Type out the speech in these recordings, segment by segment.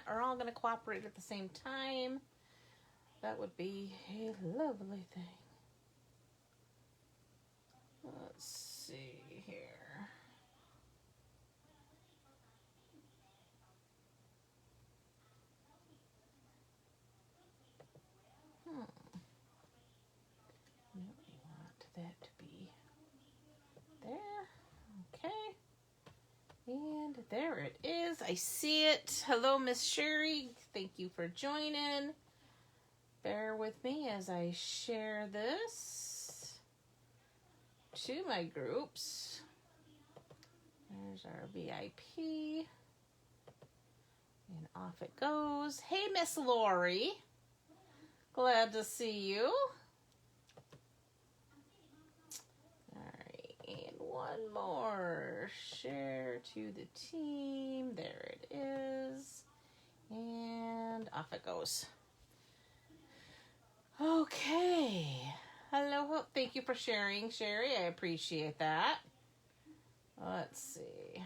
are all going to cooperate at the same time, that would be a lovely thing. Let's see here. No, we want that to be there. Okay. And there it is. I see it. Hello, Miss Sherry. Thank you for joining. Bear with me as I share this to my groups. There's our VIP. And off it goes. Hey, Miss Lori. Glad to see you. Alright, and one more. Share to the team. There it is. And off it goes. Okay. Hello. Thank you for sharing, Sherry. I appreciate that. Let's see.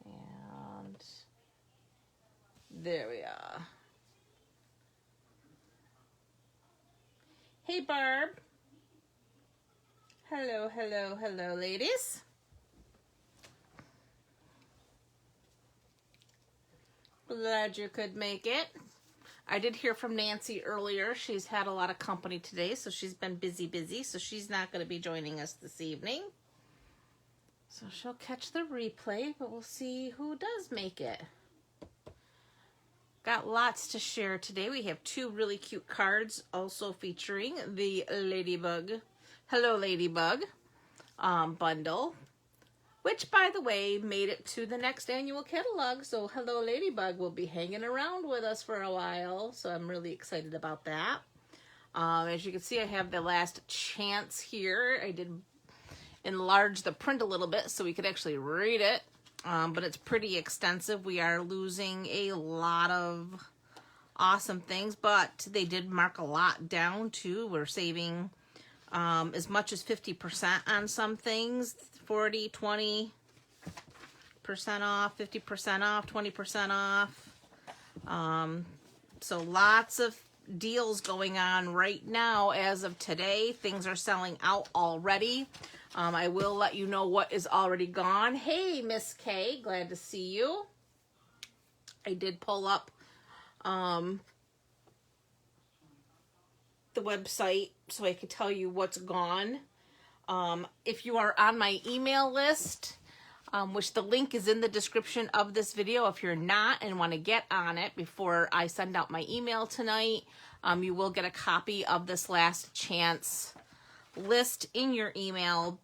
And there we are. Hey, Barb. Hello, hello, hello, ladies. Glad you could make it. I did hear from Nancy earlier. She's had a lot of company today, so she's been busy, so she's not going to be joining us this evening. So she'll catch the replay, but we'll see who does make it. Got lots to share today. We have two really cute cards also featuring the Ladybug, Hello Ladybug bundle, which, by the way, made it to the next annual catalog. So Hello Ladybug will be hanging around with us for a while. So I'm really excited about that. As you can see, I have the last chance here. I did enlarge the print a little bit so we could actually read it. But it's pretty extensive. We are losing a lot of awesome things, but they did mark a lot down too. We're saving as much as 50% on some things, 40, 20% off, 50% off, 20% off. So lots of deals going on right now as of today. Things are selling out already. I will let you know what is already gone. Hey, Miss K, glad to see you. I did pull up the website so I could tell you what's gone. If you are on my email list, which the link is in the description of this video, if you're not and want to get on it before I send out my email tonight, you will get a copy of this last chance list in your email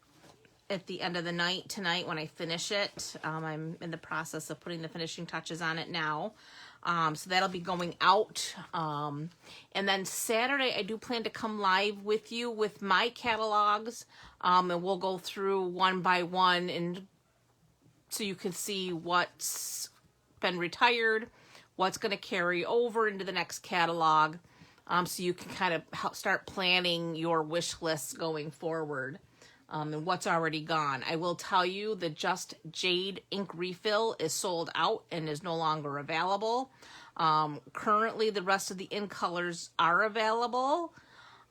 at the end of the night tonight when I finish it. I'm in the process of putting the finishing touches on it now. So that'll be going out. And then Saturday, I do plan to come live with you with my catalogs. And we'll go through one by one, and so you can see what's been retired, what's going to carry over into the next catalog. So you can kind of help start planning your wish lists going forward, and what's already gone. I will tell you the Just Jade ink refill is sold out and is no longer available. Currently, the rest of the ink colors are available,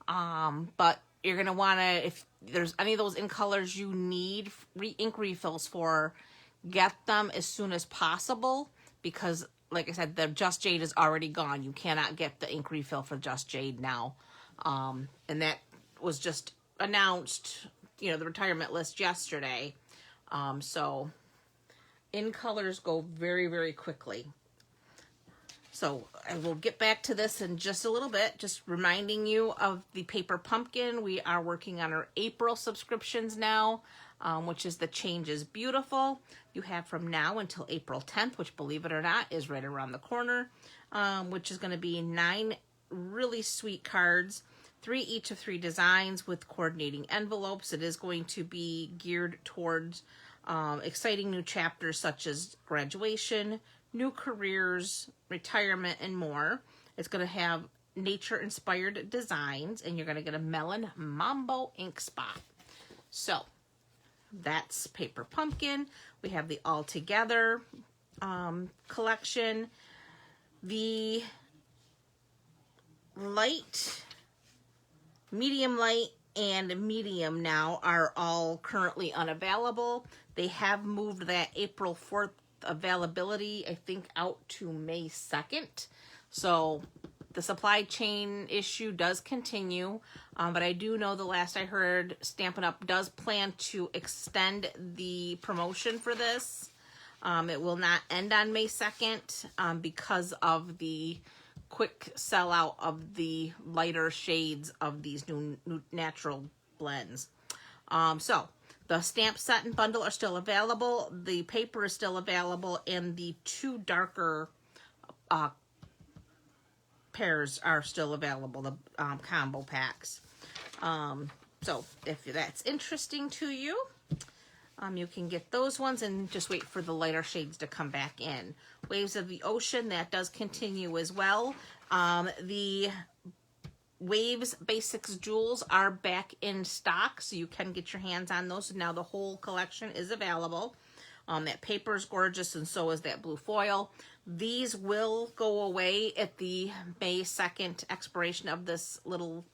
but you're going to want to, if there's any of those ink colors you need ink refills for, get them as soon as possible, because like I said, the Just Jade is already gone. You cannot get the ink refill for Just Jade now. And that was just announced, you know, the retirement list yesterday. So in colors go very, very quickly. So I will get back to this in just a little bit, just reminding you of the Paper Pumpkin. We are working on our April subscriptions now, which is the Change is Beautiful. You have from now until April 10th, which, believe it or not, is right around the corner, which is going to be 9 really sweet cards, 3 each of 3 designs with coordinating envelopes. It is going to be geared towards exciting new chapters such as graduation, new careers, retirement, and more. It's going to have nature-inspired designs, and you're going to get a Melon Mambo ink spot. So that's Paper Pumpkin. We have the All Together collection. The light, medium light, and medium now are all currently unavailable. They have moved that April 4th availability, I think, out to May 2nd. So the supply chain issue does continue, but I do know the last I heard, Stampin' Up! Does plan to extend the promotion for this. It will not end on May 2nd because of the quick sellout of the lighter shades of these new natural blends. So the stamp set and bundle are still available. The paper is still available, and the two darker pairs are still available, the combo packs. So if that's interesting to you, you can get those ones and just wait for the lighter shades to come back in. Waves of the Ocean, that does continue as well. The Waves Basics Jewels are back in stock, so you can get your hands on those. Now the whole collection is available. That paper is gorgeous, and so is that blue foil. These will go away at the May 2nd expiration of this little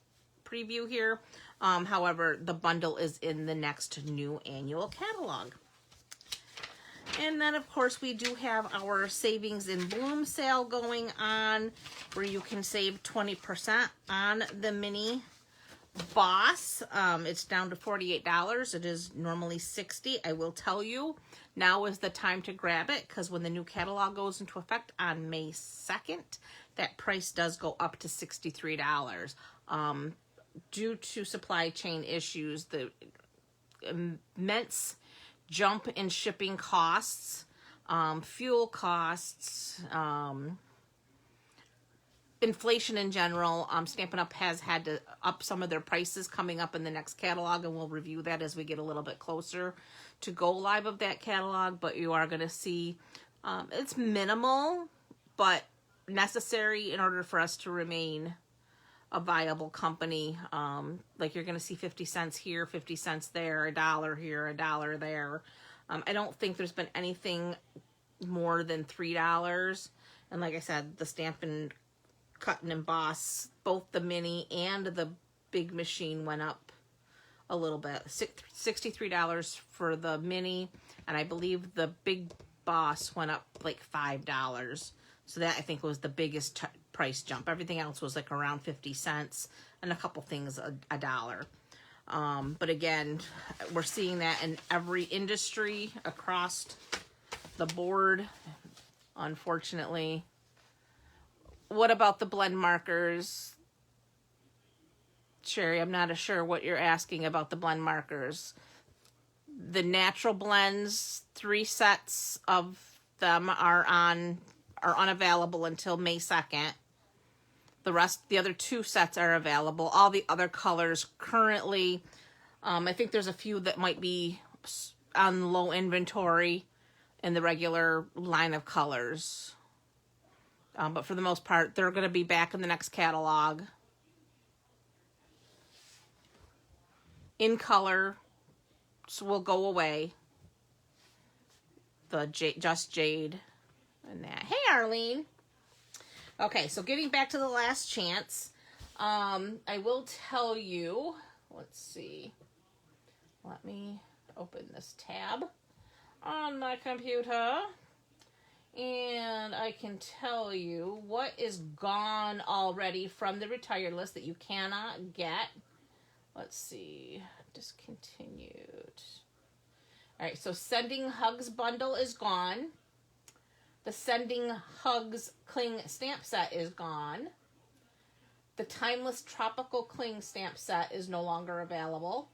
preview here. However, the bundle is in the next new annual catalog. And then, of course, we do have our Savings in Bloom sale going on, where you can save 20% on the mini Boss. It's down to $48. It is normally $60. I will tell you, now is the time to grab it, because when the new catalog goes into effect on May 2nd, that price does go up to $63. Due to supply chain issues, the immense jump in shipping costs, fuel costs, inflation in general, Stampin' Up! Has had to up some of their prices coming up in the next catalog, and we'll review that as we get a little bit closer to go live of that catalog. But you are going to see it's minimal, but necessary in order for us to remain a viable company. Like you're going to see 50 cents here, 50 cents there, $1 here, $1 there. I don't think there's been anything more than $3. And like I said, the Stampin' Cut and Emboss, both the mini and the big machine went up a little bit. $63 for the mini, and I believe the big boss went up like $5. So that, I think, was the biggest price jump. Everything else was like around 50 cents, and a couple things a dollar. But again, we're seeing that in every industry across the board, unfortunately. What about the blend markers? Sherry, I'm not sure what you're asking about the blend markers. The natural blends, 3 sets of them are unavailable until May 2nd. The other 2 sets are available. All the other colors currently, I think there's a few that might be on low inventory in the regular line of colors. But for the most part, they're going to be back in the next catalog. In color, so will go away. The Just Jade and that. Hey, Arlene. Okay, so getting back to the last chance, I will tell you, let's see. Let me open this tab on my computer. And I can tell you what is gone already from the retired list that you cannot get. Let's see. Discontinued. All right, so Sending Hugs bundle is gone. The Sending Hugs Cling stamp set is gone. The Timeless Tropical Cling stamp set is no longer available.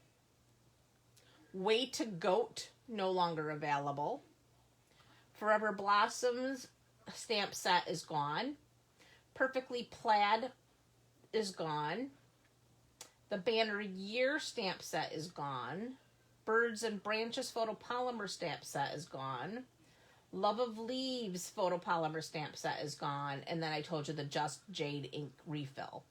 Way to Goat, no longer available. Forever Blossoms stamp set is gone. Perfectly Plaid is gone. The Banner Year stamp set is gone. Birds and Branches photopolymer stamp set is gone. Love of Leaves photopolymer stamp set is gone. And then I told you the Just Jade ink refill.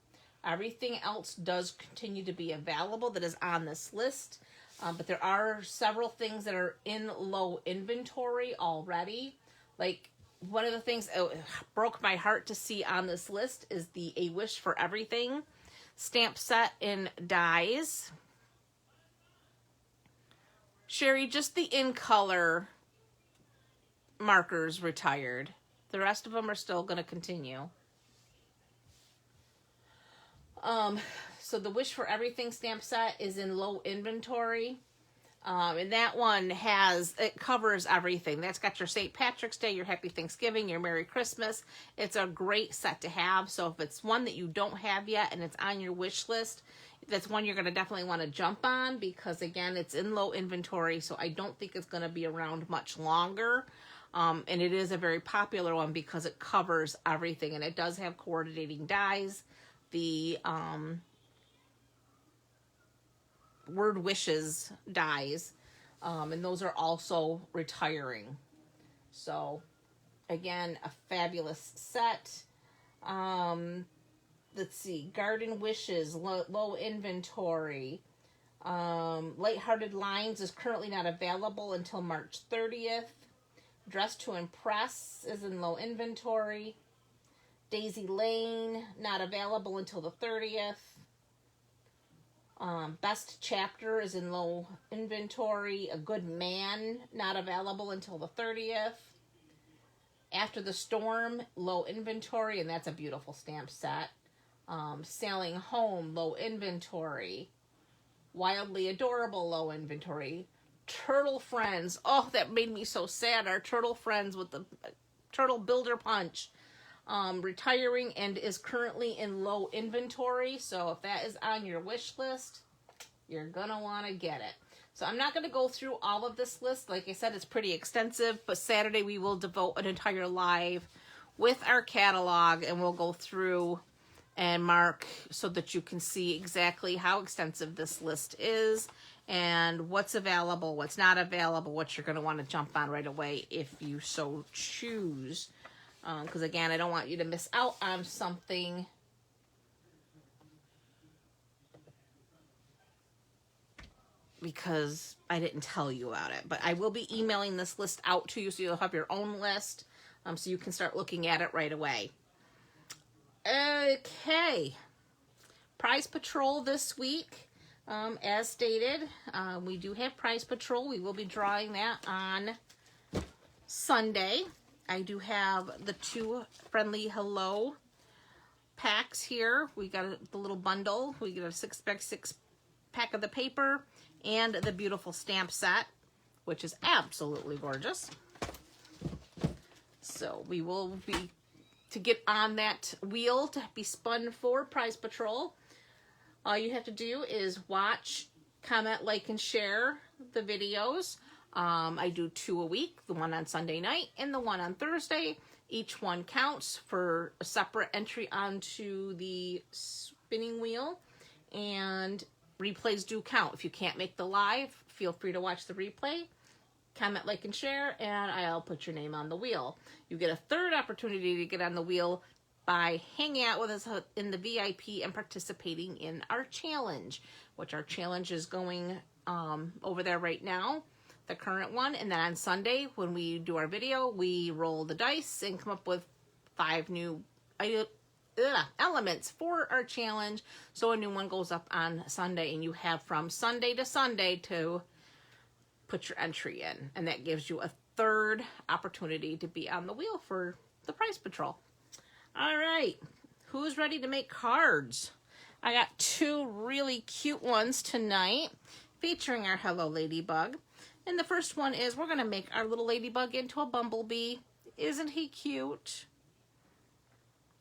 Everything else does continue to be available that is on this list. But there are several things that are in low inventory already. Like one of the things that broke my heart to see on this list is the A Wish for Everything stamp set in dies. Sherry, just the in color markers retired. The rest of them are still going to continue. So the Wish for Everything stamp set is in low inventory. And that one it covers everything. That's got your St. Patrick's Day, your Happy Thanksgiving, your Merry Christmas. It's a great set to have. So if it's one that you don't have yet and it's on your wish list, that's one you're going to definitely want to jump on, because again, it's in low inventory. So I don't think it's going to be around much longer. And it is a very popular one because it covers everything, and it does have coordinating dies. The Word Wishes dies, and those are also retiring. So again, a fabulous set. Let's see, Garden Wishes, low inventory. Lighthearted Lines is currently not available until March 30th. Dress to Impress is in low inventory. Daisy Lane, not available until the 30th. Best Chapter is in low inventory. A Good Man, not available until the 30th. After the Storm, low inventory, and that's a beautiful stamp set. Sailing Home, low inventory. Wildly Adorable, low inventory. Turtle Friends, oh, that made me so sad. Our Turtle Friends with the Turtle Builder Punch, retiring and is currently in low inventory. So if that is on your wish list, you're gonna want to get it. So I'm not going to go through all of this list. Like I said, it's pretty extensive, but Saturday we will devote an entire live with our catalog, and we'll go through and mark so that you can see exactly how extensive this list is and what's available, what's not available, what you're going to want to jump on right away if you so choose. Because again, I don't want you to miss out on something because I didn't tell you about it. But I will be emailing this list out to you so you'll have your own list, so you can start looking at it right away. Okay. Prize Patrol this week. As stated, we do have Prize Patrol. We will be drawing that on Sunday. I do have the 2 Friendly Hello packs here. We got the little bundle. We get a 6x6 pack of the paper and the beautiful stamp set, which is absolutely gorgeous. So we will be, to get on that wheel to be spun for Prize Patrol, all you have to do is watch, comment, like, and share the videos. I do 2 a week, the one on Sunday night and the one on Thursday. Each one counts for a separate entry onto the spinning wheel, and replays do count. If you can't make the live, feel free to watch the replay, comment, like, and share, and I'll put your name on the wheel. You get a third opportunity to get on the wheel by hanging out with us in the VIP and participating in our challenge, which our challenge is going over there right now, the current one. And then on Sunday, when we do our video, we roll the dice and come up with 5 new elements for our challenge. So a new one goes up on Sunday, and you have from Sunday to Sunday to put your entry in. And that gives you a third opportunity to be on the wheel for the Prize Patrol. All right, who's ready to make cards? I got 2 really cute ones tonight featuring our Hello Ladybug. And the first one is, we're going to make our little ladybug into a bumblebee. Isn't he cute?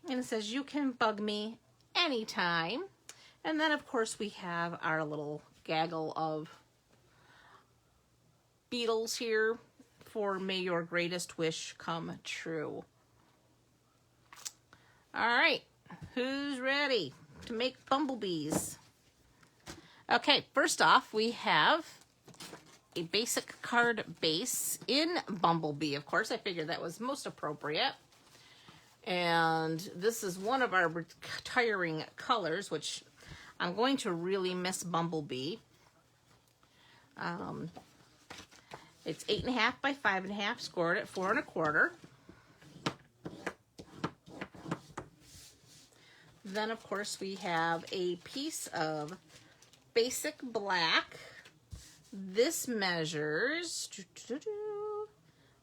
And it says, you can bug me anytime. And then, of course, we have our little gaggle of beetles here for May Your Greatest Wish Come True. All right, who's ready to make bumblebees? Okay, first off, we have a basic card base in Bumblebee. Of course, I figured that was most appropriate. And this is one of our retiring colors, which I'm going to really miss Bumblebee. It's 8.5 by 5.5, scored at 4 1/4. then of course we have a piece of basic black. This measures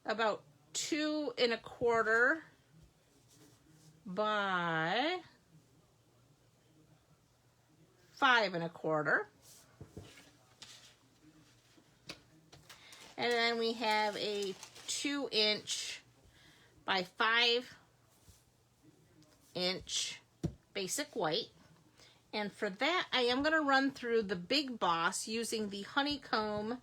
about 2 1/4 by 5 1/4. And then we have a 2 inch by 5 inch basic white. And for that, I am going to run through the Big Boss using the honeycomb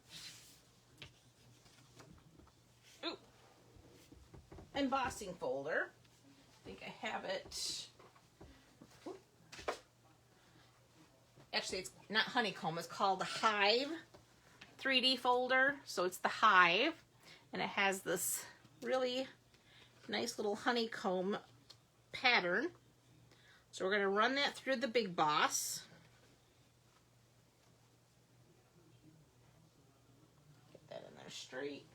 embossing folder. I think I have it. Actually, it's not honeycomb. It's called the Hive 3D folder. So it's the Hive. And it has this really nice little honeycomb pattern. So we're going to run that through the Big Boss. Get that in there straight.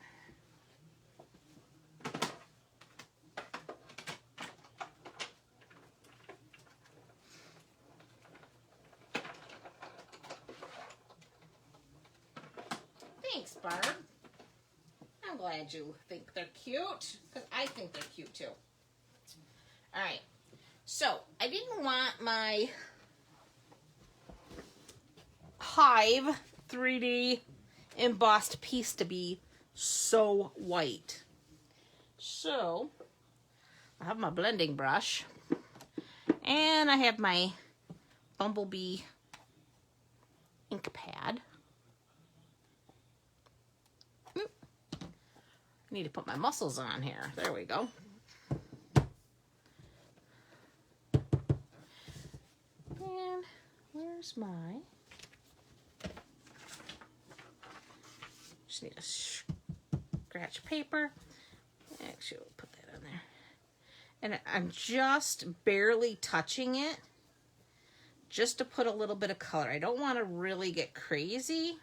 Thanks, Barb. I'm glad you think they're cute, because I think they're cute too. All right. So, I didn't want my Hive 3D embossed piece to be so white. So, I have my blending brush, and I have my Bumblebee ink pad. I need to put my muscles on here. There we go. And where's my... Just need a scratch paper. Actually, we'll put that on there. And I'm just barely touching it just to put a little bit of color. I don't want to really get crazy.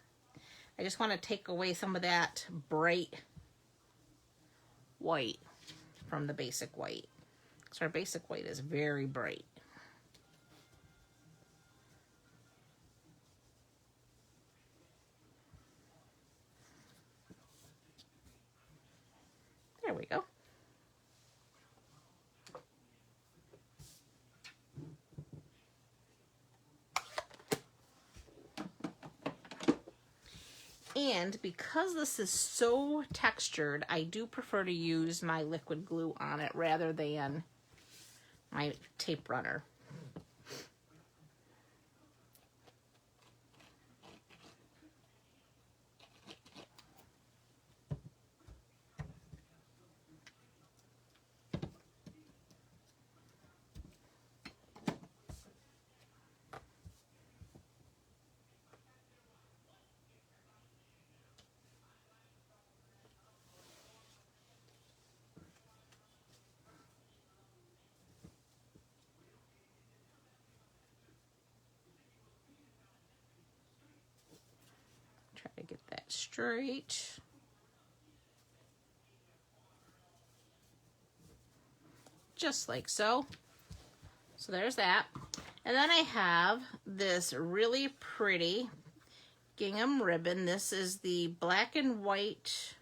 I just want to take away some of that bright white from the basic white. So our basic white is very bright. There we go. And because this is so textured, I do prefer to use my liquid glue on it rather than my tape runner. Try to get that straight. Just like so. So there's that. And then I have this really pretty gingham ribbon. This is the black and white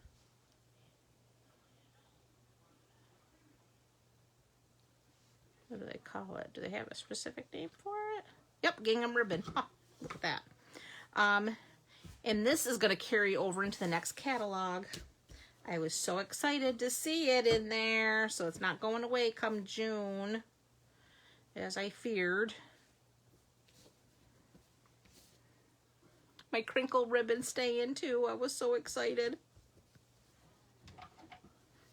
what do they call it? Do they have a specific name for it? Yep, gingham ribbon. Oh, look at that. And this is going to carry over into the next catalog. I was so excited to see it in there. So it's not going away come June, as I feared. My crinkle ribbon staying too. I was so excited.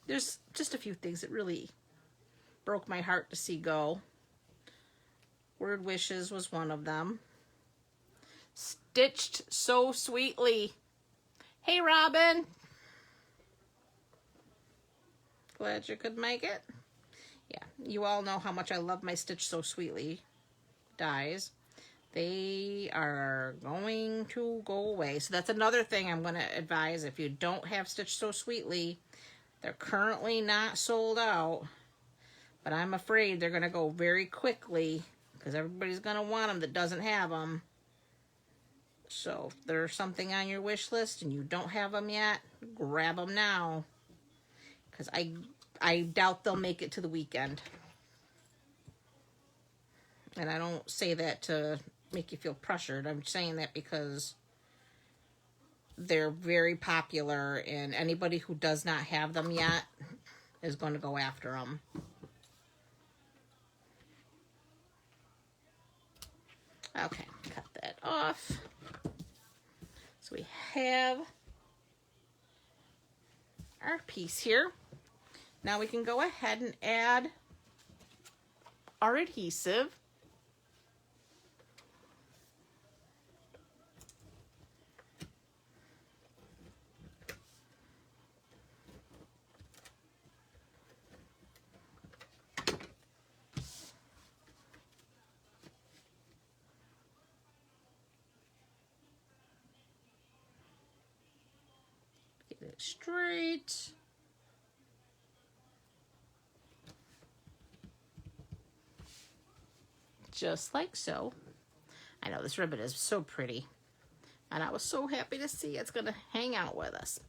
There's just a few things that really broke my heart to see go. Word Wishes was one of them. Stitched So Sweetly. Hey, Robin. Glad you could make it. Yeah, you all know how much I love my Stitch So Sweetly dies. They are going to go away. So that's another thing I'm going to advise. If you don't have Stitch So Sweetly, they're currently not sold out. But I'm afraid they're going to go very quickly because everybody's going to want them that doesn't have them. So if there's something on your wish list and you don't have them yet, grab them now, because I doubt they'll make it to the weekend. And I don't say that to make you feel pressured. I'm saying that because they're very popular, and anybody who does not have them yet is going to go after them. Okay, cut that off. So we have our piece here. Now we can go ahead and add our adhesive. Get it straight. Just like so. I know this ribbon is so pretty, and I was so happy to see it's gonna hang out with us.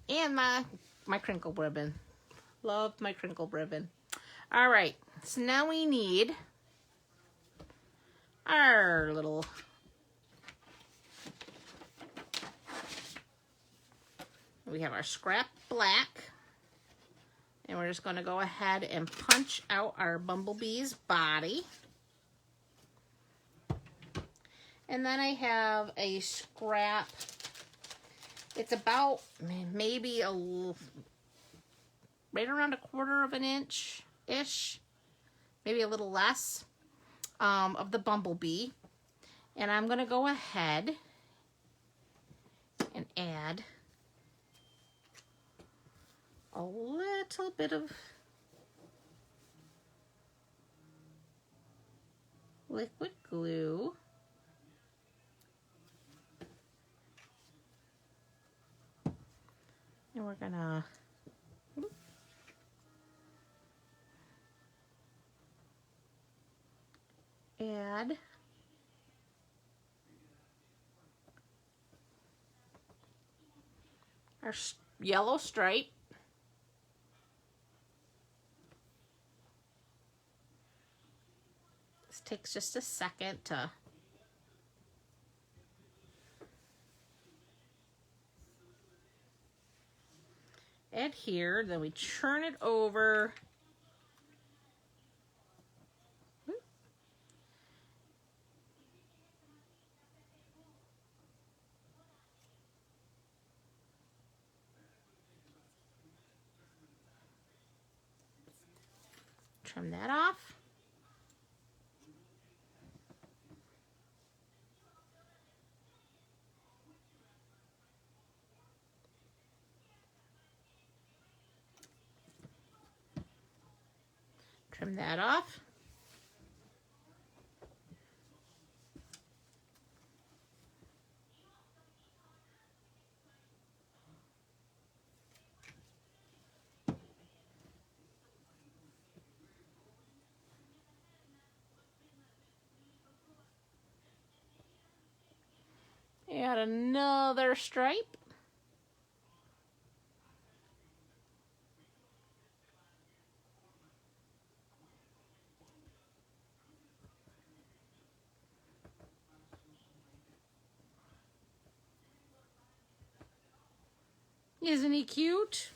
And my crinkle ribbon. Love my crinkle ribbon. All right, so now we need our little we have our scrap black, and we're just going to go ahead and punch out our bumblebee's body. And then I have a scrap, it's about maybe right around 1/4 of an inch-ish, maybe a little less, of the bumblebee. And I'm going to go ahead and add a little bit of liquid glue. And we're gonna add our yellow stripe. This takes just a second to adhere, then we turn it over. Trim that off. Trim that off. Add another stripe. Isn't he cute?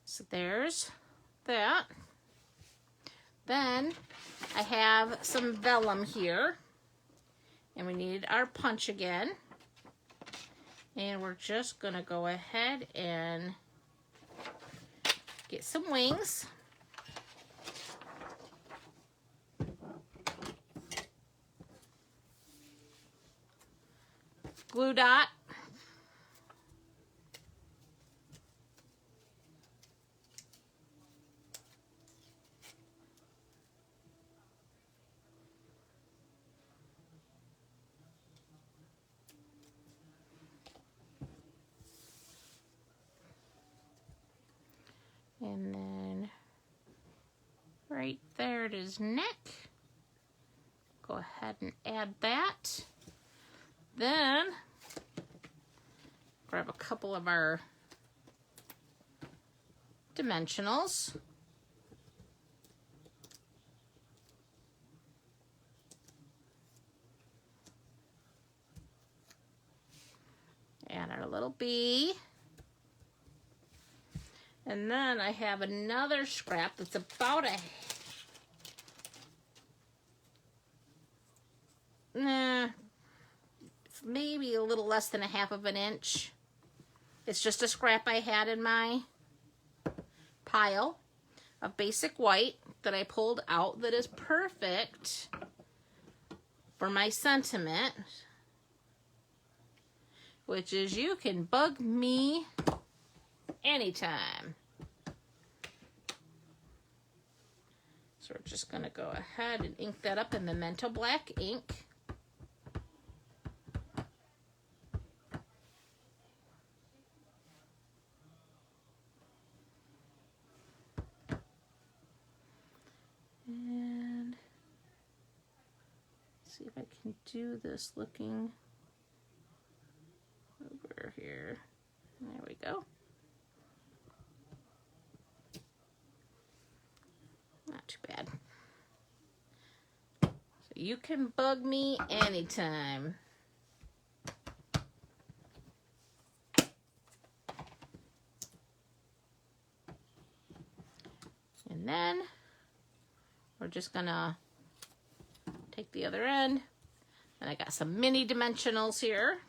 So there's that. Then I have some vellum here, and we need our punch again. And we're just gonna go ahead and get some wings. Glue dot. his neck. Go ahead and add that. Then grab a couple of our dimensionals. Add our little bee. And then I have another scrap that's about it's maybe a little less than 1/2 of an inch. It's just a scrap I had in my pile of basic white that I pulled out that is perfect for my sentiment, which is you can bug me anytime. So we're just going to go ahead and ink that up in the Memento Black ink. And see if I can do this looking over here. There we go. Not too bad. So you can bug me anytime. And then we're just gonna take the other end. And I got some mini dimensionals here.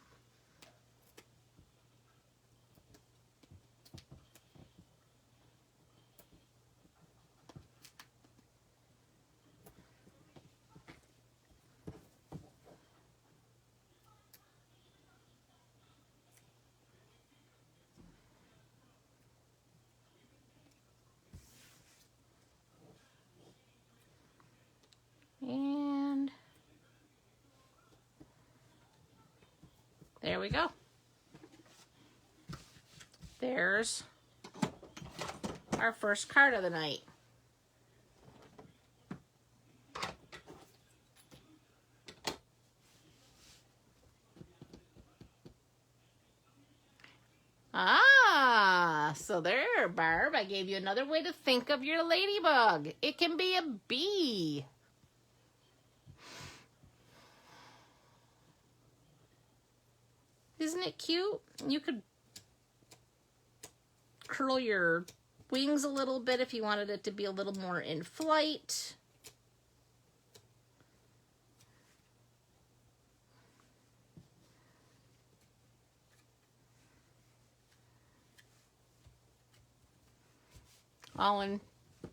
And there we go. There's our first card of the night. Ah, so there, Barb. I gave you another way to think of your ladybug. It can be a bee. Isn't it cute? You could curl your wings a little bit if you wanted it to be a little more in flight. All in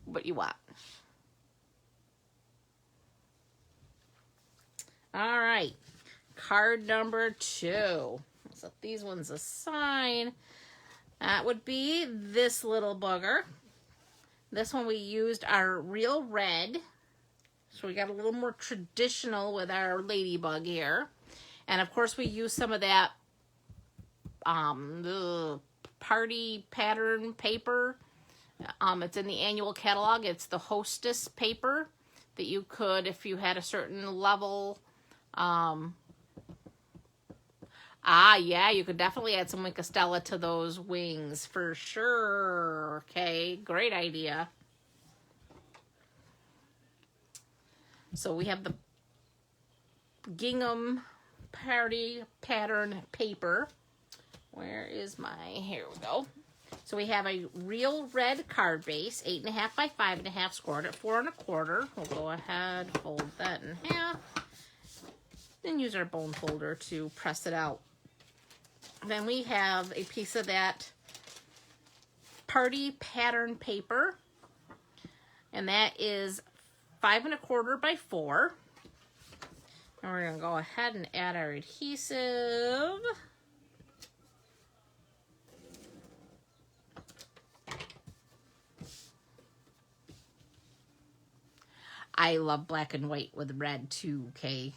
what you want. All right, card number 2. So these ones aside, that would be this little bugger. This one we used our real red. So we got a little more traditional with our ladybug here. And of course we used some of that party pattern paper. It's in the annual catalog. It's the Hostess paper that you could, if you had a certain level, yeah, you could definitely add some Wink of Stella to those wings for sure. Okay, great idea. So we have the gingham party pattern paper. Where is my, here we go. So we have a real red card base, 8.5 by 5.5, scored at 4 1/4. We'll go ahead, fold that in half, then use our bone folder to press it out. Then we have a piece of that party pattern paper, and that is 5 1/4 by 4. And we're gonna go ahead and add our adhesive. I love black and white with red too, okay?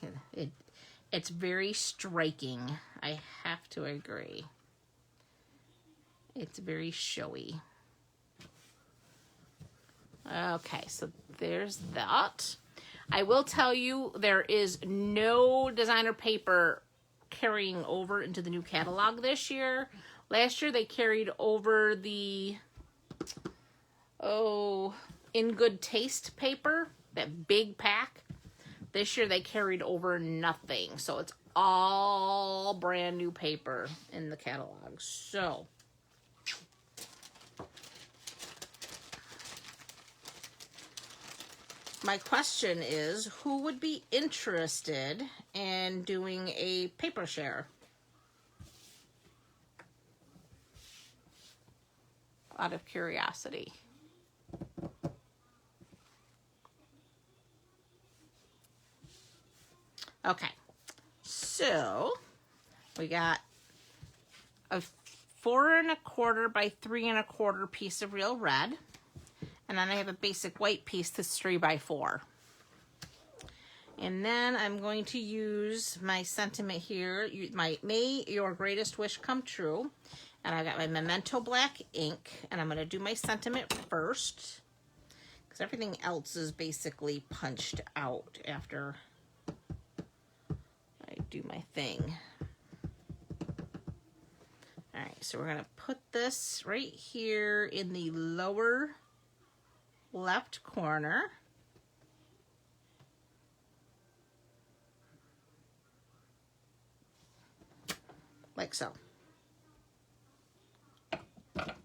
It's very striking. I have to agree. It's very showy. Okay, so there's that. I will tell you there is no designer paper carrying over into the new catalog this year. Last year they carried over the, In Good Taste paper, that big pack. This year they carried over nothing. So it's all brand new paper in the catalog. So my question is, who would be interested in doing a paper share? Out of curiosity. Okay, so we got a 4 1/4 by 3 1/4 piece of real red. And then I have a basic white piece that's 3 by 4. And then I'm going to use my sentiment here, May Your Greatest Wish Come True. And I got my Memento Black ink, and I'm going to do my sentiment first, because everything else is basically punched out after I do my thing. All right, so we're going to put this right here in the lower left corner. Like so. Done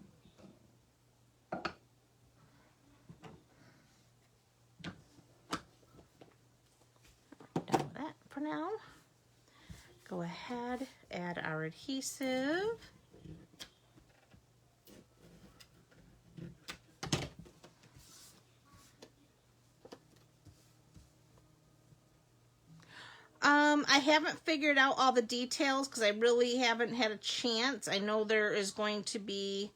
with that for now. Go ahead, add our adhesive. I haven't figured out all the details because I really haven't had a chance. I know there is going to be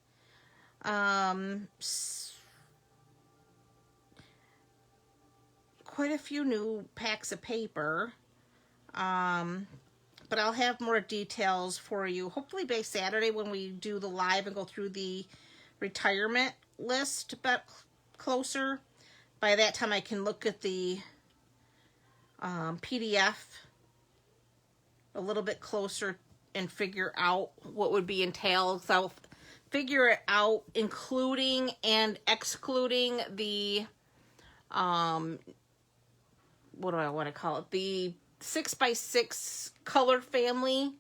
quite a few new packs of paper. But I'll have more details for you hopefully by Saturday when we do the live and go through the retirement list a bit closer. By that time I can look at the PDF a little bit closer and figure out what would be entailed. So I'll figure it out, including and excluding the, what do I want to call it? The 6x6 color family,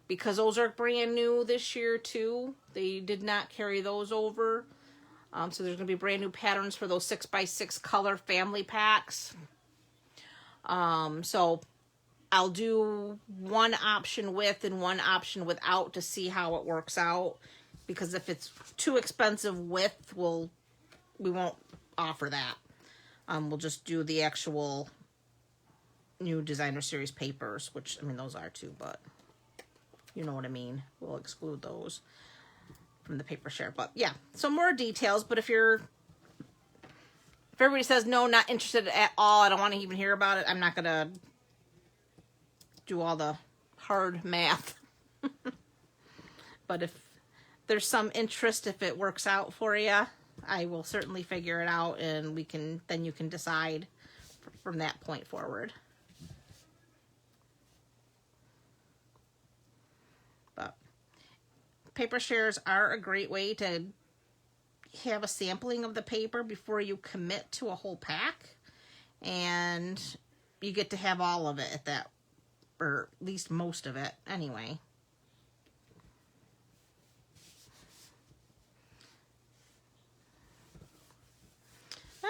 because those are brand new this year too. They did not carry those over. So there's going to be brand new patterns for those 6x6 color family packs. So I'll do one option with and one option without to see how it works out. Because if it's too expensive with, we won't offer that. We'll just do the actual new designer series papers, which, I mean, those are too, but you know what I mean. We'll exclude those from the paper share. But yeah, so more details. But if everybody says, no, not interested at all, I don't want to even hear about it, I'm not going to do all the hard math. But if there's some interest, if it works out for you, I will certainly figure it out, and then you can decide from that point forward. But paper shares are a great way to have a sampling of the paper before you commit to a whole pack, and you get to have all of it at that, or at least most of it anyway.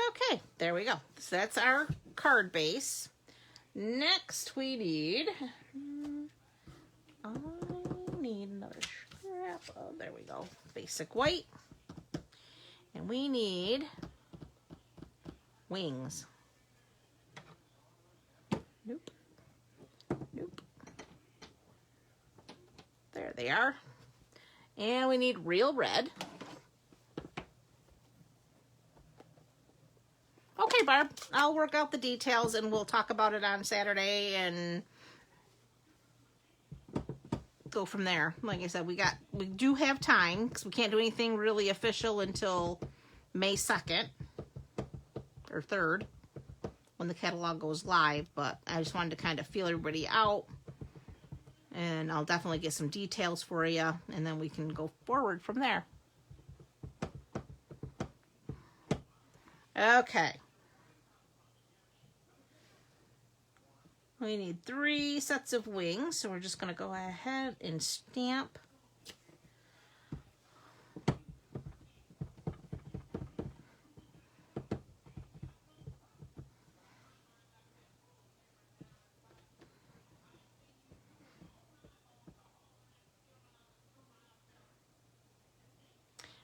Okay, there we go. So that's our card base. Next we need, I need another scrap. Oh, there we go. Basic white. And we need wings. Nope. Nope. There they are. And we need real red. Okay, Barb, I'll work out the details and we'll talk about it on Saturday and go from there. Like I said, we do have time because we can't do anything really official until May 2nd or 3rd when the catalog goes live, but I just wanted to kind of feel everybody out, and I'll definitely get some details for you, and then we can go forward from there. Okay. We need 3 sets of wings, so we're just going to go ahead and stamp.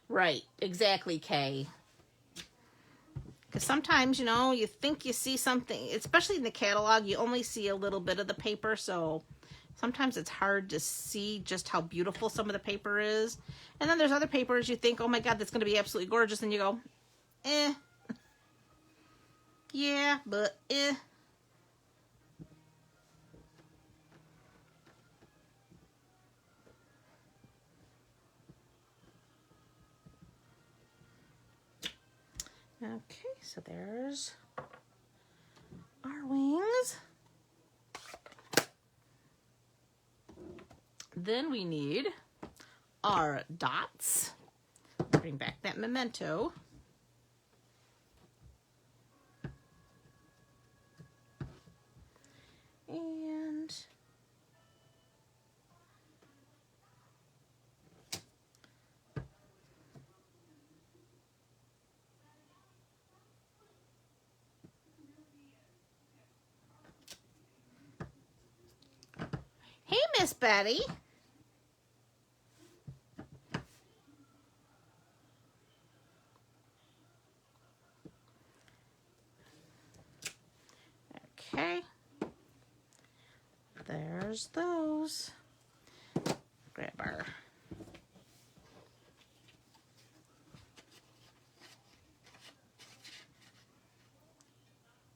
Right, exactly, Kay. Because sometimes, you know, you think you see something, especially in the catalog, you only see a little bit of the paper, so sometimes it's hard to see just how beautiful some of the paper is. And then there's other papers you think, oh my God, that's going to be absolutely gorgeous, and you go, eh. Yeah, but eh. Okay, so there's our wings. Then we need our dots. Bring back that memento. And hey, Miss Betty. Okay. There's those. Grab our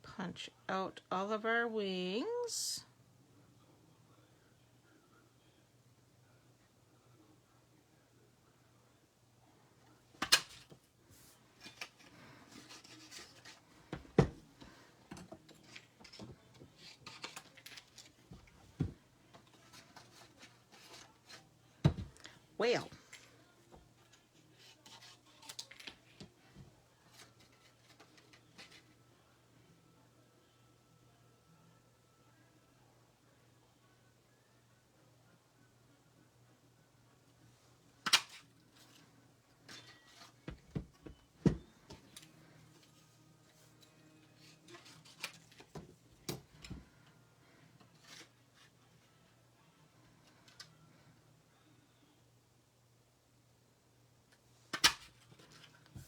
punch out all of our wings. Well,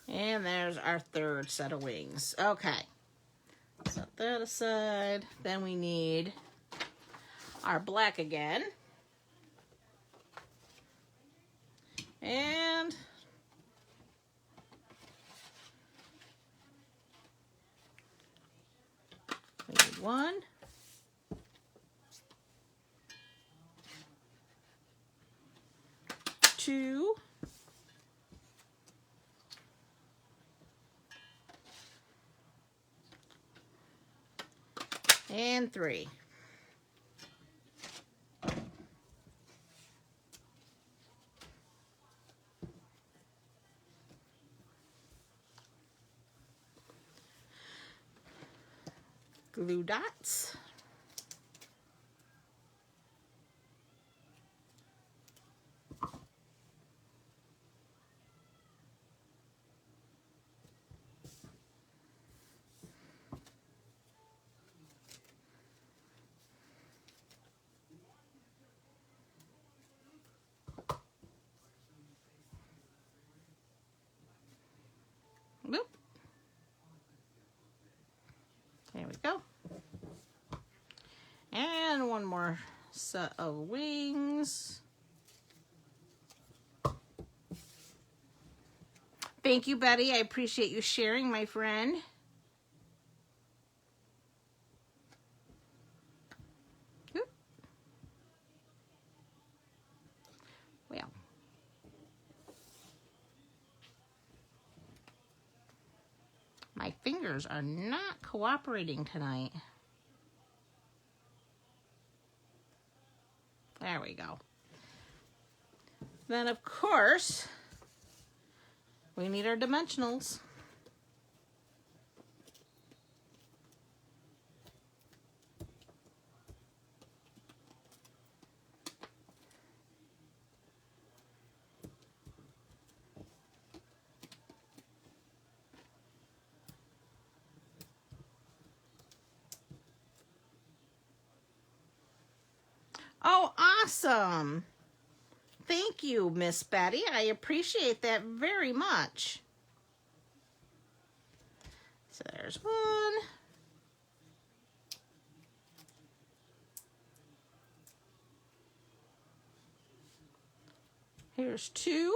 and there's our 3rd set of wings. Okay. Set that aside. Then we need our black again. And we need 1, 2, and 3. Glue dots. Whoop. There we go. And 1 more set of wings. Thank you, Betty. I appreciate you sharing, my friend. Whoop. Well. fingers are not cooperating tonight. There we go. Then, of course, we need our dimensionals. Oh, awesome. Thank you, Miss Betty. I appreciate that very much. So there's one. Here's two.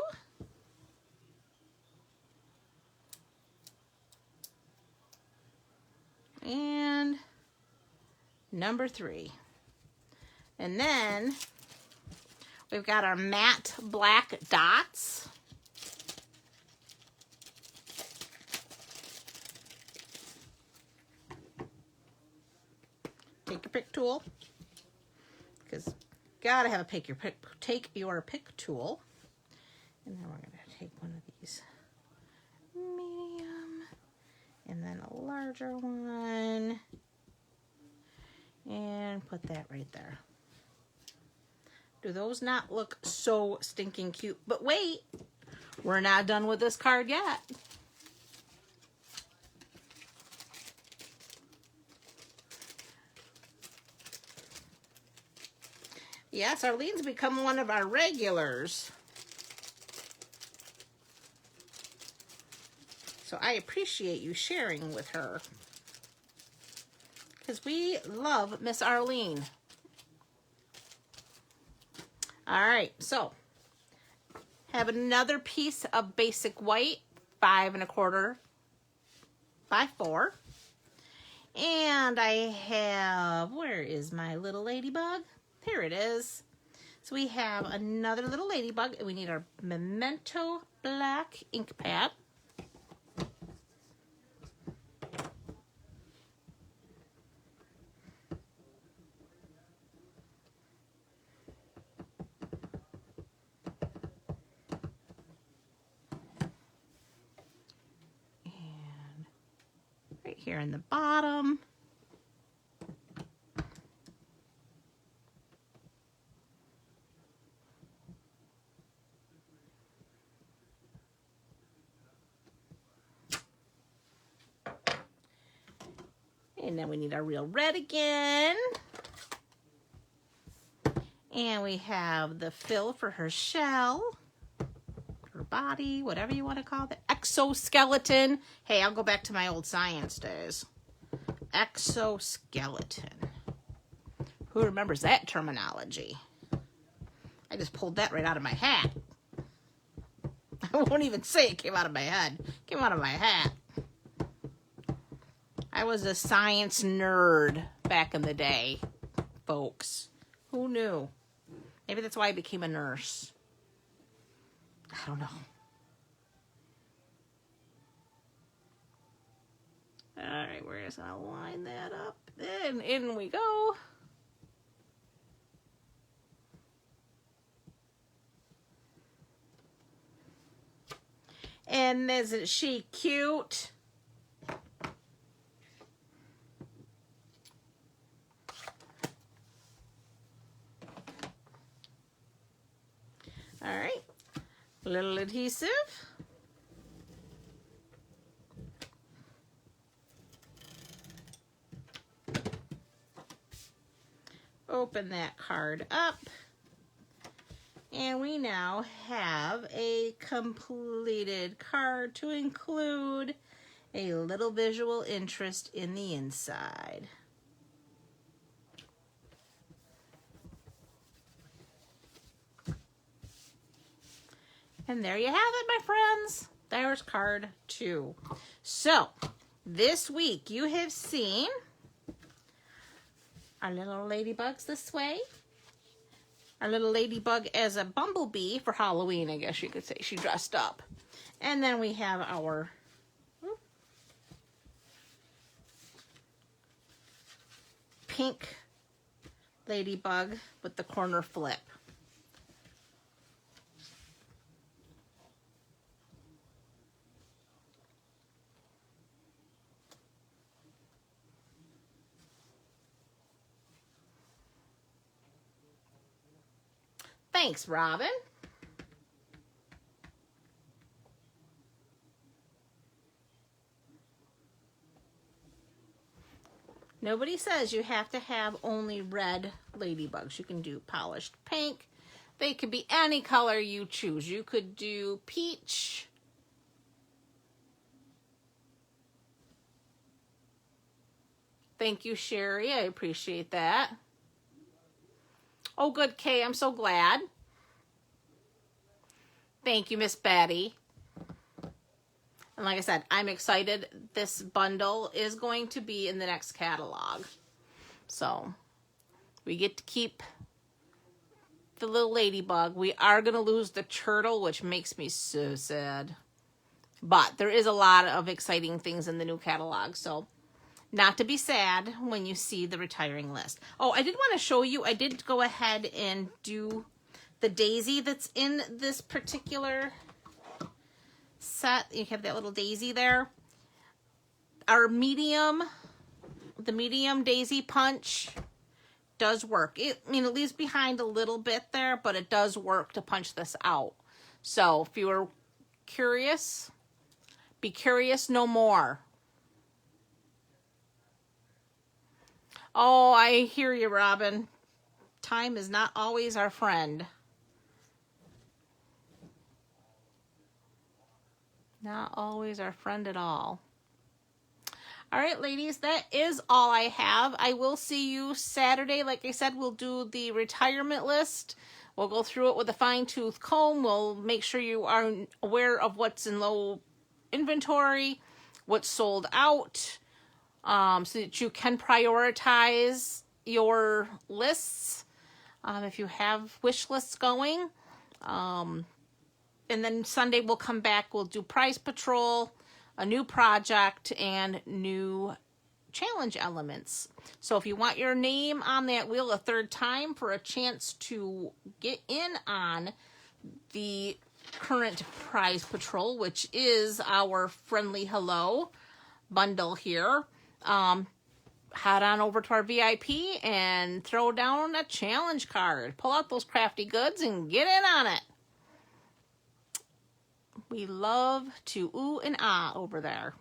And number 3. And then we've got our matte black dots. Take your pick tool, because gotta have a take your pick tool. And then we're gonna take one of these medium, and then a larger one, and put that right there. Do those not look so stinking cute? But wait, we're not done with this card yet. Yes, Arlene's become one of our regulars. So I appreciate you sharing with her, because we love Miss Arlene. All right, so have another piece of basic white, 5 1/4 by 4. And I have, where is my little ladybug? Here it is. So we have another little ladybug, and we need our Memento black ink pad. Here in the bottom. And then we need our real red again. And we have the fill for her shell, her body, whatever you want to call it. Exoskeleton. Hey, I'll go back to my old science days. Exoskeleton. Who remembers that terminology? I just pulled that right out of my hat. I won't even say it came out of my head. It came out of my hat. I was a science nerd back in the day, folks. Who knew? Maybe that's why I became a nurse. I don't know. All right, we're just gonna line that up, and in we go. And isn't she cute? All right, a little adhesive. Open that card up, and we now have a completed card to include a little visual interest in the inside. And there you have it, my friends. There's card 2. So, this week you have seen our little ladybugs this way. Our little ladybug as a bumblebee for Halloween, I guess you could say. She dressed up. And then we have our pink Ladybug with the corner flip. Thanks, Robin. Nobody says you have to have only red ladybugs. You can do polished pink. They could be any color you choose. You could do peach. Thank you, Sherry. I appreciate that. Oh, good, Kay. I'm so glad. Thank you, Miss Betty. And like I said, I'm excited. This bundle is going to be in the next catalog. So we get to keep the little ladybug. We are going to lose the turtle, which makes me so sad. But there is a lot of exciting things in the new catalog. So not to be sad when you see the retiring list. Oh, I did want to show you. I did go ahead and do the daisy that's in this particular set. You have that little daisy there. Our medium, the medium daisy punch does work. I mean, it leaves behind a little bit there, but it does work to punch this out. So if you were curious, be curious no more. Oh, I hear you, Robin. Time is not always our friend. Not always our friend at all. All right, ladies, that is all I have. I will see you Saturday. Like I said, we'll do the retirement list. We'll go through it with a fine-tooth comb. We'll make sure you are aware of what's in low inventory, what's sold out, so that you can prioritize your lists if you have wish lists going. And then Sunday we'll come back, we'll do Prize Patrol, a new project, and new challenge elements. So if you want your name on that wheel a third time for a chance to get in on the current Prize Patrol, which is our Friendly Hello bundle here, head on over to our VIP and throw down a challenge card. Pull out those crafty goods and get in on it. We love to ooh and ah over there.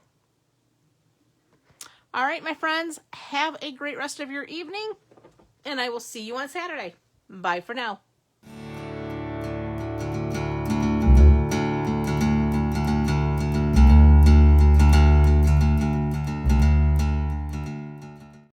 All right, my friends, have a great rest of your evening, and I will see you on Saturday. Bye for now.